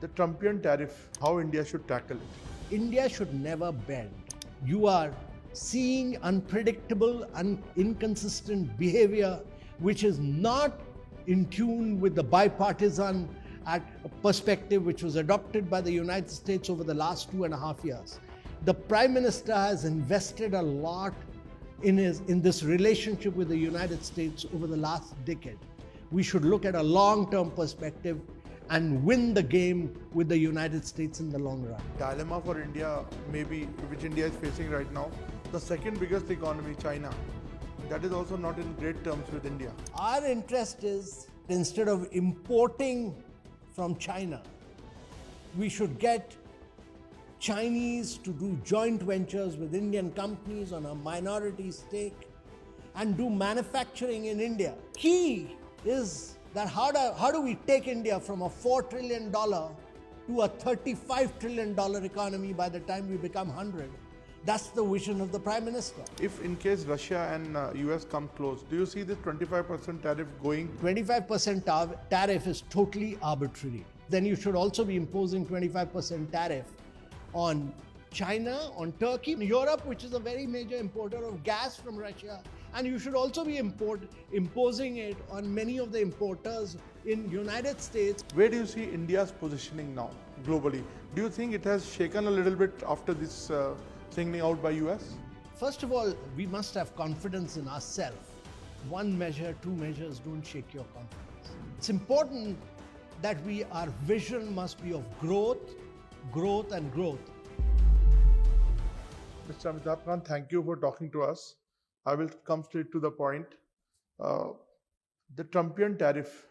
The Trumpian tariff, how India should tackle it. India should never bend. You are seeing unpredictable and inconsistent behavior which is not in tune with the bipartisan perspective which was adopted by the United States over the last 2.5 years. The Prime Minister has invested a lot in this relationship with the United States over the last decade. We should look at a long-term perspective and win the game with the United States in the long run. Dilemma for India, maybe, which India is facing right now, the second biggest economy, China, that is also not in great terms with India. Our interest is, instead of importing from China, we should get Chinese to do joint ventures with Indian companies on a minority stake and do manufacturing in India. Key is that how do we take India from a $4 trillion to a $35 trillion economy by the time we become 100? That's the vision of the Prime Minister. If in case Russia and US come close, do you see this 25% tariff going? 25% tariff is totally arbitrary. Then you should also be imposing 25% tariff on China, on Turkey, Europe, which is a very major importer of gas from Russia. And you should also be imposing it on many of the importers in United States. Where do you see India's positioning now globally? Do you think it has shaken a little bit after this singling out by US? First of all, we must have confidence in ourselves. One measure, two measures don't shake your confidence. It's important that our vision must be of growth, growth and growth. Mr. Amitabh Kant, thank you for talking to us. I will come straight to the point. The Trumpian tariff,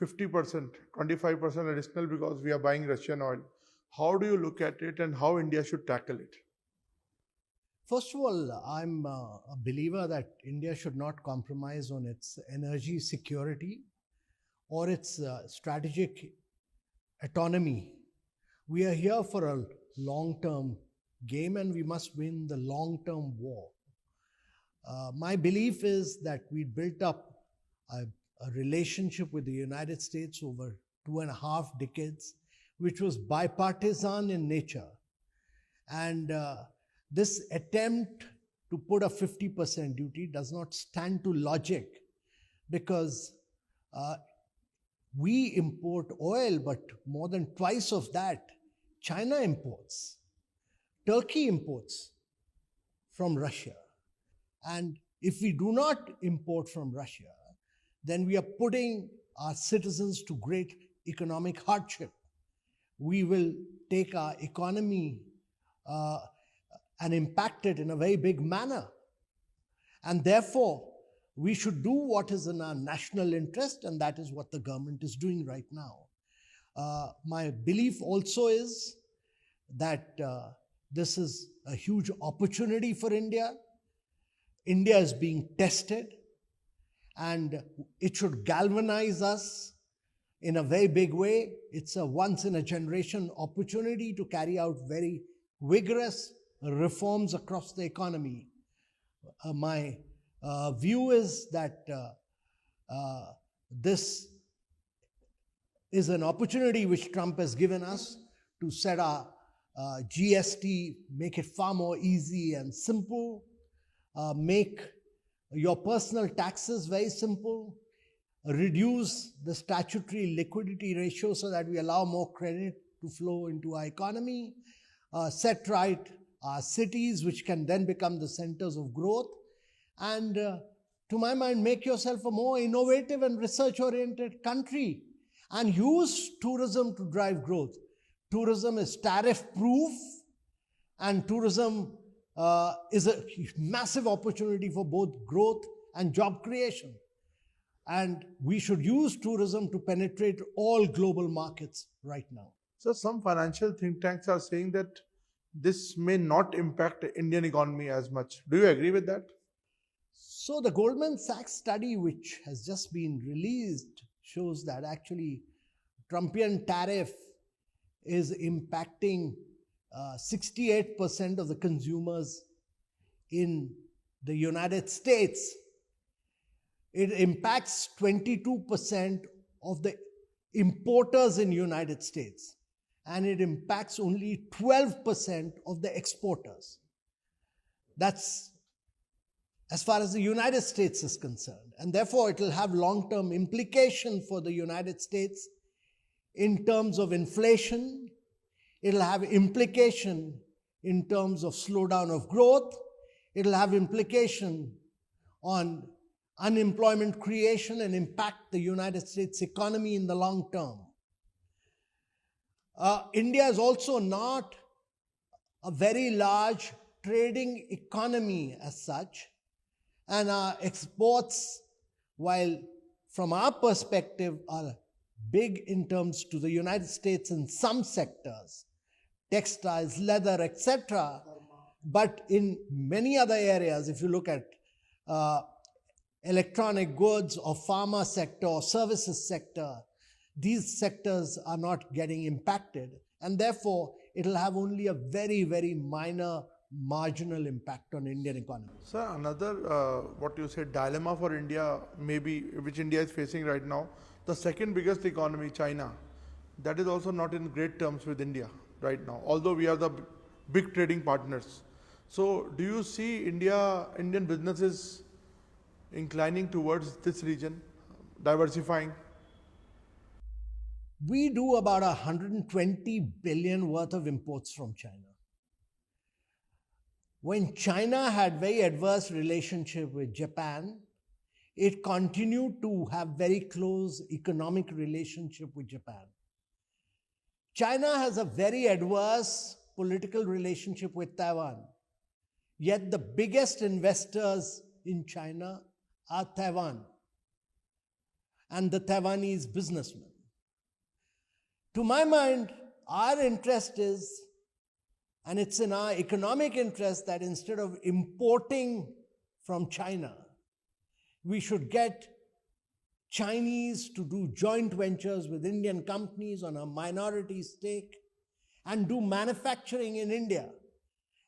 50%, 25% additional because we are buying Russian oil. How do you look at it and how India should tackle it? First of all, I'm a believer that India should not compromise on its energy security or its strategic autonomy. We are here for a long-term game and we must win the long-term war. My belief is that we built up a relationship with the United States over 2.5 decades, which was bipartisan in nature. And this attempt to put a 50% duty does not stand to logic because we import oil, but more than twice of that, China imports. Turkey imports from Russia. And if we do not import from Russia, then we are putting our citizens to great economic hardship. We will take our economy and impact it in a very big manner. And therefore, we should do what is in our national interest, and that is what the government is doing right now. My belief also is that this is a huge opportunity for India. India is being tested and it should galvanize us in a very big way. It's a once-in-a-generation opportunity to carry out very vigorous reforms across the economy. My view is that this is an opportunity which Trump has given us to set our GST, make it far more easy and simple, make your personal taxes very simple, reduce the statutory liquidity ratio so that we allow more credit to flow into our economy, set right our cities which can then become the centers of growth, and to my mind, make yourself a more innovative and research-oriented country and use tourism to drive growth. Tourism is tariff-proof and tourism is a massive opportunity for both growth and job creation. And we should use tourism to penetrate all global markets right now. So some financial think tanks are saying that this may not impact the Indian economy as much. Do you agree with that? So the Goldman Sachs study, which has just been released, shows that actually Trumpian tariff is impacting 68% of the consumers in the United States. It impacts 22% of the importers in United States. and it impacts only 12% of the exporters. That's as far as the United States is concerned. And therefore, it will have long-term implication for the United States in terms of inflation. It'll have implication in terms of slowdown of growth. It'll have implication on unemployment creation and impact the United States economy in the long term. India is also not a very large trading economy as such, and our exports, while from our perspective are big in terms to the United States in some sectors, textiles, leather, etc., but in many other areas, if you look at electronic goods or pharma sector or services sector, these sectors are not getting impacted, and therefore it will have only a very, very minor marginal impact on Indian economy. Sir, another what you said dilemma for India, maybe which India is facing right now, the second biggest economy, China, that is also not in great terms with India right now, although we are the big trading partners. So do you see Indian businesses inclining towards this region, diversifying? We do about 120 billion worth of imports from China. When China had very adverse relationship with Japan, it continued to have very close economic relationship with Japan. China has a very adverse political relationship with Taiwan, yet the biggest investors in China are Taiwan and the Taiwanese businessmen. To my mind, our interest is, and it's in our economic interest, that instead of importing from China, we should get Chinese to do joint ventures with Indian companies on a minority stake and do manufacturing in India.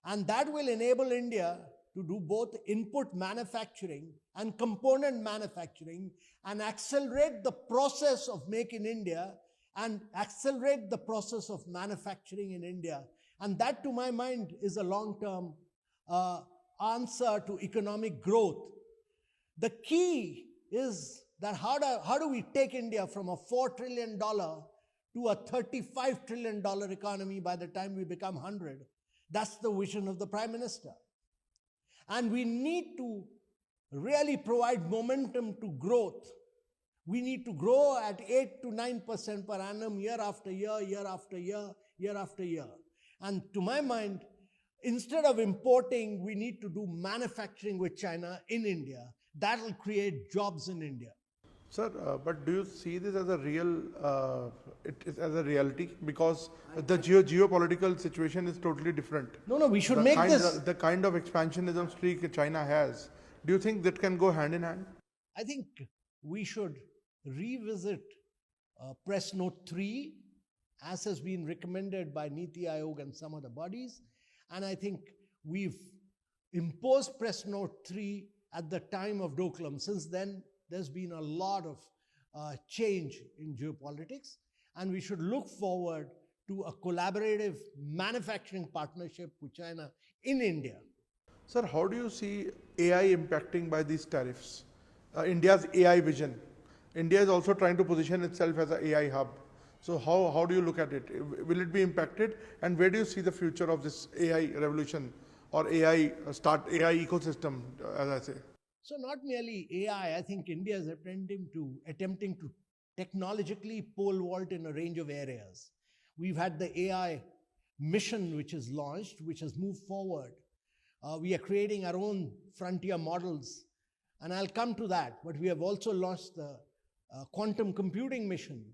And that will enable India to do both input manufacturing and component manufacturing and accelerate the process of Make in India and accelerate the process of manufacturing in India. And that, to my mind, is a long-term answer to economic growth. The key is that how do we take India from a $4 trillion to a $35 trillion economy by the time we become 100? That's the vision of the Prime Minister. And we need to really provide momentum to growth. We need to grow at 8 to 9% per annum year after year, year after year, year after year. And to my mind, instead of importing, we need to do manufacturing with China in India. That will create jobs in India. Sir, but do you see this as a reality? Because the geopolitical situation is totally different. No, we should make this. The kind of expansionism streak China has, do you think that can go hand in hand? I think we should revisit Press Note 3, as has been recommended by Niti Aayog and some other bodies. And I think we've imposed Press Note 3 at the time of Doklam. Since then, there's been a lot of change in geopolitics, and we should look forward to a collaborative manufacturing partnership with China in India. Sir, how do you see AI impacting by these tariffs? India's AI vision. India is also trying to position itself as an AI hub. So how do you look at it? Will it be impacted? And where do you see the future of this AI revolution or AI ecosystem, as I say? So not merely AI, I think India is attempting to technologically pole vault in a range of areas. We've had the AI mission which is launched, which has moved forward. We are creating our own frontier models, and I'll come to that. But we have also launched the quantum computing mission.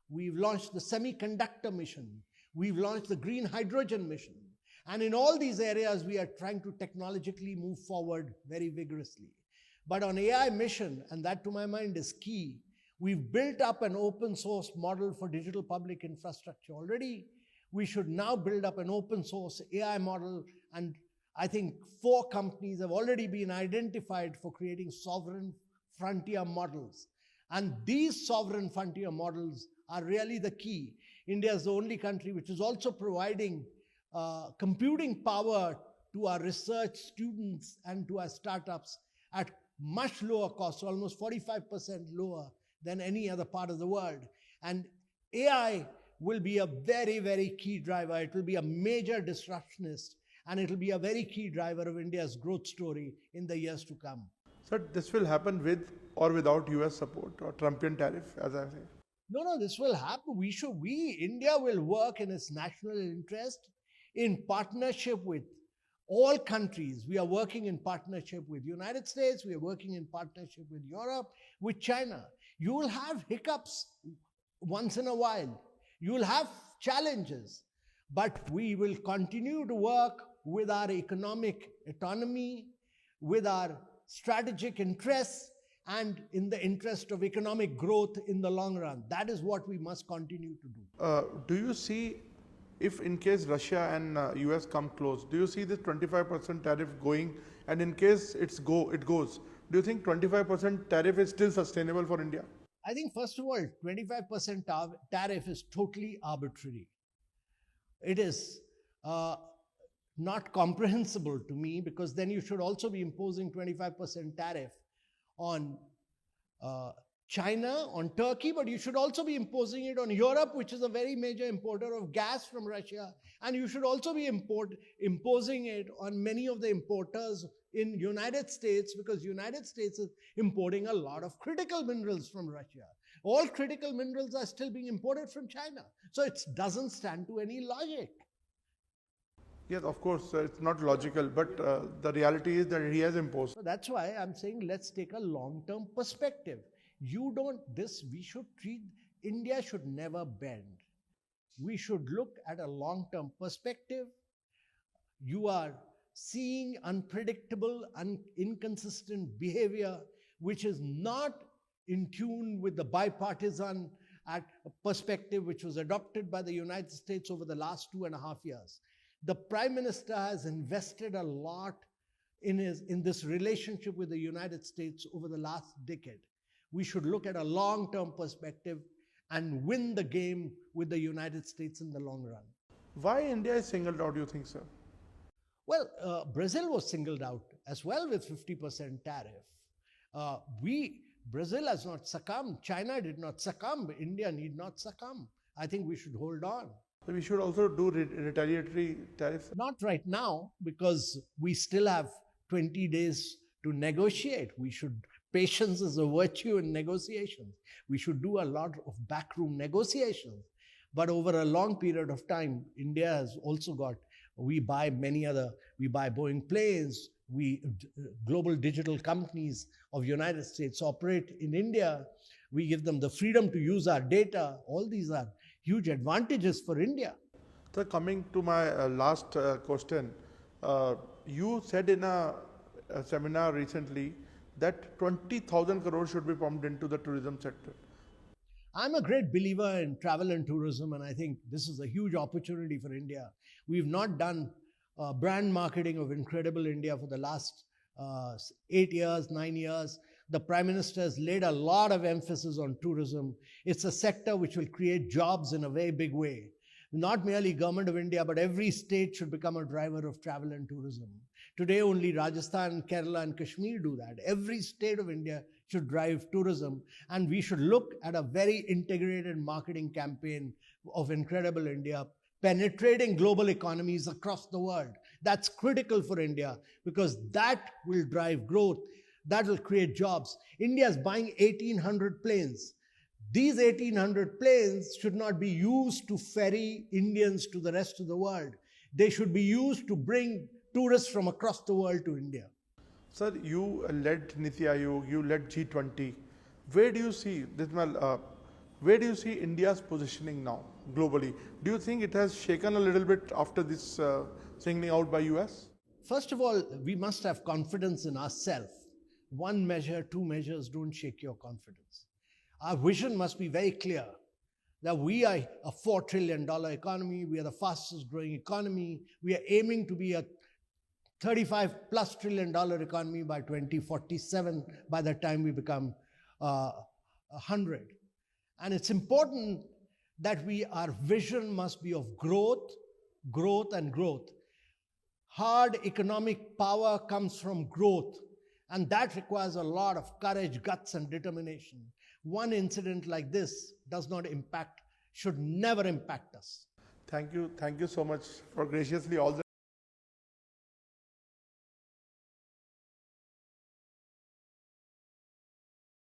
We've launched the semiconductor mission. We've launched the green hydrogen mission. And in all these areas, we are trying to technologically move forward very vigorously. But on AI mission, and that to my mind is key, we've built up an open source model for digital public infrastructure already. We should now build up an open source AI model, and I think 4 companies have already been identified for creating sovereign frontier models. And these sovereign frontier models are really the key. India is the only country which is also providing computing power to our research students and to our startups at much lower cost, almost 45% lower than any other part of the world. And AI will be a very, very key driver. It will be a major disruptionist, and it will be a very key driver of India's growth story in the years to come. Sir, this will happen with or without US support or Trumpian tariff, as I say. No, this will happen. India will work in its national interest in partnership with all countries. We are working in partnership with United States. We are working in partnership with Europe, with China. You will have hiccups once in a while. You will have challenges, but we will continue to work with our economic autonomy, with our strategic interests, and in the interest of economic growth in the long run. That is what we must continue to do. Do you see, if in case Russia and US come close, do you see this 25% tariff going? And in case it goes, do you think 25% tariff is still sustainable for India? I think, first of all, 25% tariff is totally arbitrary. It is not comprehensible to me, because then you should also be imposing 25% tariff on China, on Turkey, but you should also be imposing it on Europe, which is a very major importer of gas from Russia. And you should also be imposing it on many of the importers in United States, because United States is importing a lot of critical minerals from Russia. All critical minerals are still being imported from China. So it doesn't stand to any logic. Yes, of course, it's not logical, but the reality is that he has imposed. So that's why I'm saying let's take a long-term perspective. India should never bend. We should look at a long-term perspective. You are seeing unpredictable, inconsistent behavior, which is not in tune with the bipartisan perspective which was adopted by the United States over the last 2.5 years. The Prime Minister has invested a lot in this relationship with the United States over the last decade. We should look at a long-term perspective and win the game with the United States in the long run. Why India is singled out, do you think, sir? Well, Brazil was singled out as well with 50% tariff. Brazil has not succumbed. China did not succumb. India need not succumb. I think we should hold on. So we should also do retaliatory tariffs? Not right now, because we still have 20 days to negotiate. Patience is a virtue in negotiations. We should do a lot of backroom negotiations. But over a long period of time, India has also we buy Boeing planes, global digital companies of United States operate in India. We give them the freedom to use our data. All these are huge advantages for India. So coming to my last question, you said in a seminar recently that 20,000 crores should be pumped into the tourism sector. I'm a great believer in travel and tourism, and I think this is a huge opportunity for India. We've not done brand marketing of Incredible India for the last 8 years, 9 years. The Prime Minister has laid a lot of emphasis on tourism. It's a sector which will create jobs in a very big way. Not merely Government of India, but every state should become a driver of travel and tourism. Today, only Rajasthan, Kerala, and Kashmir do that. Every state of India should drive tourism, and we should look at a very integrated marketing campaign of Incredible India, penetrating global economies across the world. That's critical for India, because that will drive growth. That will create jobs. India is buying 1,800 planes. These 1,800 planes should not be used to ferry Indians to the rest of the world. They should be used to bring tourists from across the world to India. Sir, you led Niti Aayog, you led G20. Where do you see India's positioning now globally? Do you think it has shaken a little bit after this singling out by US? First of all, we must have confidence in ourselves. One measure, two measures don't shake your confidence. Our vision must be very clear that we are a $4 trillion economy. We are the fastest growing economy. We are aiming to be a $35+ trillion economy by 2047, by the time we become 100. And it's important that our vision must be of growth, growth, and growth. Hard economic power comes from growth, and that requires a lot of courage, guts, and determination. One incident like this should never impact us. Thank you so much for graciously all the